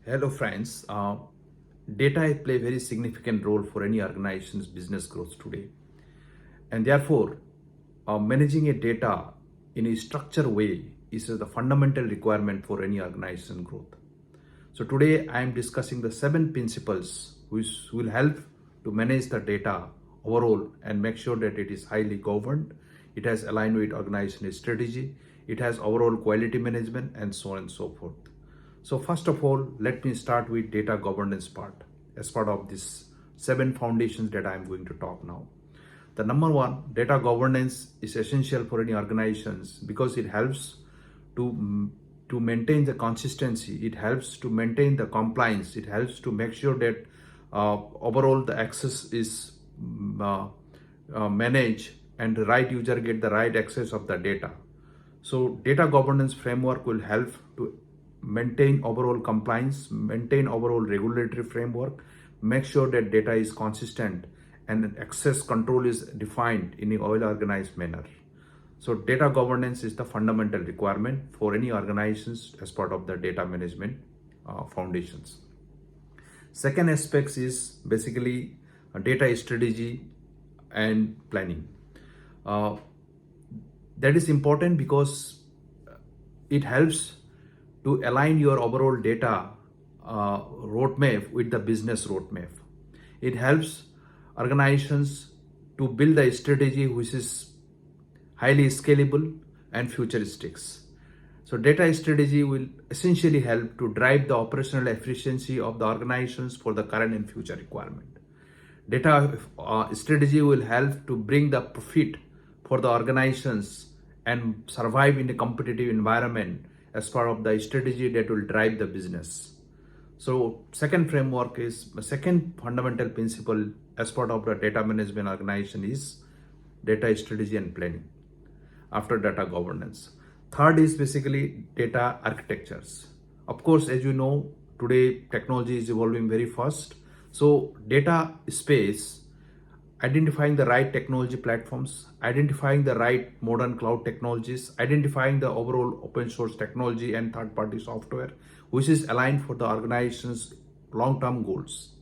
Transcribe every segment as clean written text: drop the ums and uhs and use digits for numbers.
Hello friends, data play a very significant role for any organization's business growth today, and therefore managing a data in a structured way is the fundamental requirement for any organization growth. So today I am discussing the 7 principles which will help to manage the data overall and make sure that it is highly governed, it has aligned with organizational strategy, it has overall quality management, and so on and so forth. So first of all, let me start with data governance part as part of this 7 foundations that I am going to talk now. The number one, data governance is essential for any organizations because it helps to maintain the consistency, it helps to maintain the compliance, it helps to make sure that overall the access is managed and the right user get the right access of the data. So data governance framework will help to maintain overall compliance, maintain overall regulatory framework, make sure that data is consistent and access control is defined in a well organized manner. So data governance is the fundamental requirement for any organizations as part of the data management foundations. Second aspects is basically data strategy and planning. Uh, that is important because it helps to align your overall data roadmap with the business roadmap. It helps organizations to build a strategy which is highly scalable and futuristic. So data strategy will essentially help to drive the operational efficiency of the organizations for the current and future requirement. Data strategy will help to bring the profit for the organizations and survive in a competitive environment as part of the strategy that will drive the business. So second framework is second fundamental principle as part of the data management organization is data strategy and planning after data governance. Third is basically data architectures. Of course, as you know, today technology is evolving very fast. So data space, identifying the right technology platforms, identifying the right modern cloud technologies, identifying the overall open source technology and third party software, which is aligned for the organization's long-term goals.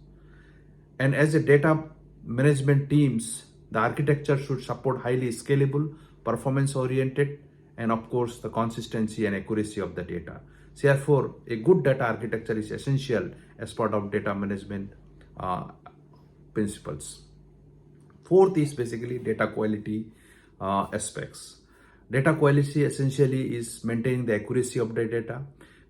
And as a data management teams, the architecture should support highly scalable, performance oriented, and of course the consistency and accuracy of the data. So therefore, a good data architecture is essential as part of data management principles. Fourth is basically data quality aspects. Data quality essentially is maintaining the accuracy of the data,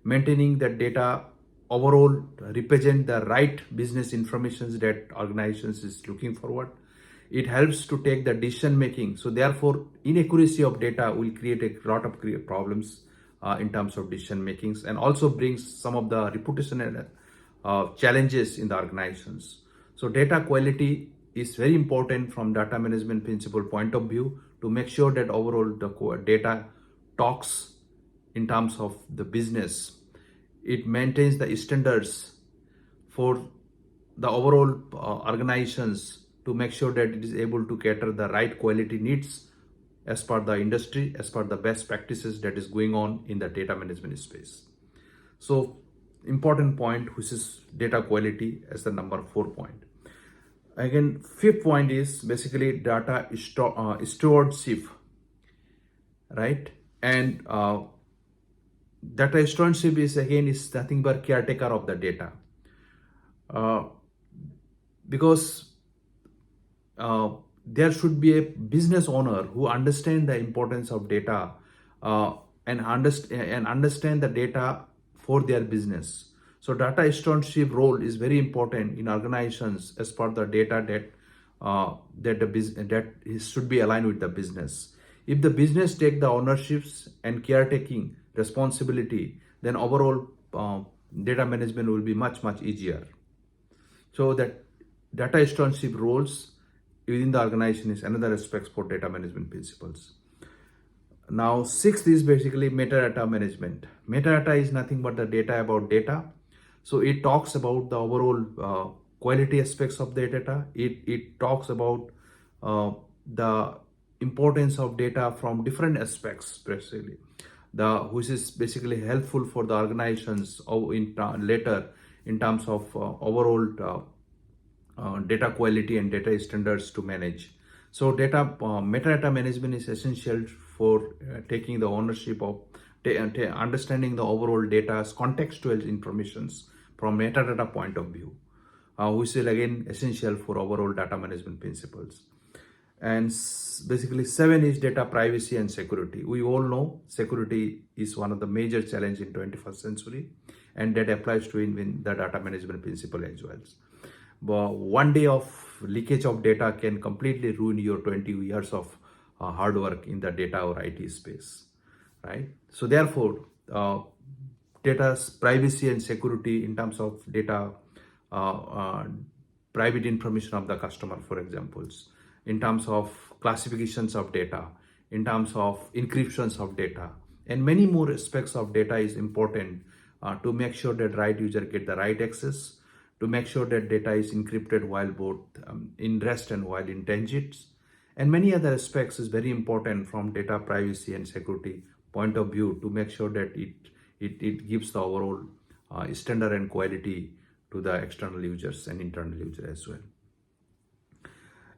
maintaining that data overall represent the right business information that organizations is looking forward. It helps to take the decision making. So therefore, inaccuracy of data will create a lot of problems in terms of decision makings and also brings some of the reputational challenges in the organizations. So data quality is very important from data management principle point of view to make sure that overall the data talks in terms of the business. It maintains the standards for the overall organizations to make sure that it is able to cater the right quality needs as per the industry, as per the best practices that is going on in the data management space. So important point, which is data quality as the number 4 point. Again, fifth point is basically data stewardship, right? And data stewardship is nothing but caretaker of the data, uh, because there should be a business owner who understand the importance of data and understand the data for their business. So data stewardship role is very important in organizations as per the data that should be aligned with the business. If the business take the ownerships and caretaking responsibility, then overall data management will be much easier. So that data stewardship roles within the organization is another aspect for data management principles. Now, sixth is basically metadata management. Metadata is nothing but the data about data. So it talks about the overall quality aspects of the data. It talks about the importance of data from different aspects, basically. which is basically helpful for the organizations later in terms of overall data quality and data standards to manage. So metadata management is essential for taking the ownership of understanding the overall data's contextual informations from metadata point of view, which is again essential for overall data management principles. And basically 7 is data privacy and security. We all know security is one of the major challenges in 21st century, and that applies to in the data management principle as well. But one day of leakage of data can completely ruin your 20 years of hard work in the data or IT space, right? So therefore, data's privacy and security in terms of data, private information of the customer, for examples, in terms of classifications of data, in terms of encryptions of data, and many more aspects of data is important to make sure that right user get the right access, to make sure that data is encrypted while both in rest and while in tangents, and many other aspects is very important from data privacy and security point of view to make sure that it gives the overall standard and quality to the external users and internal users as well.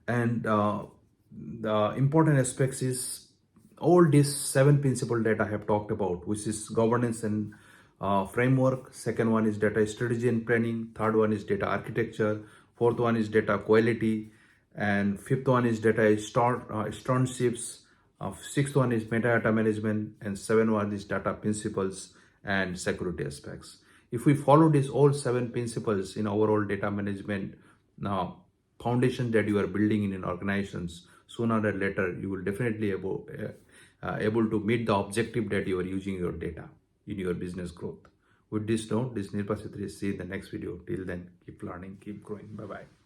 And the important aspects is all these 7 principle that I have talked about, which is governance and framework. Second one is data strategy and planning. Third one is data architecture. Fourth one is data quality. And fifth one is data stewardships. Sixth one is metadata management. And seventh one is data principles and security aspects. If we follow these all 7 principles in overall data management foundation that you are building in organizations, sooner or later you will definitely able to meet the objective that you are using your data in your business growth. With this note, this is Nirpa Chhatri. See you in the next video. Till then, keep learning, keep growing. Bye-bye.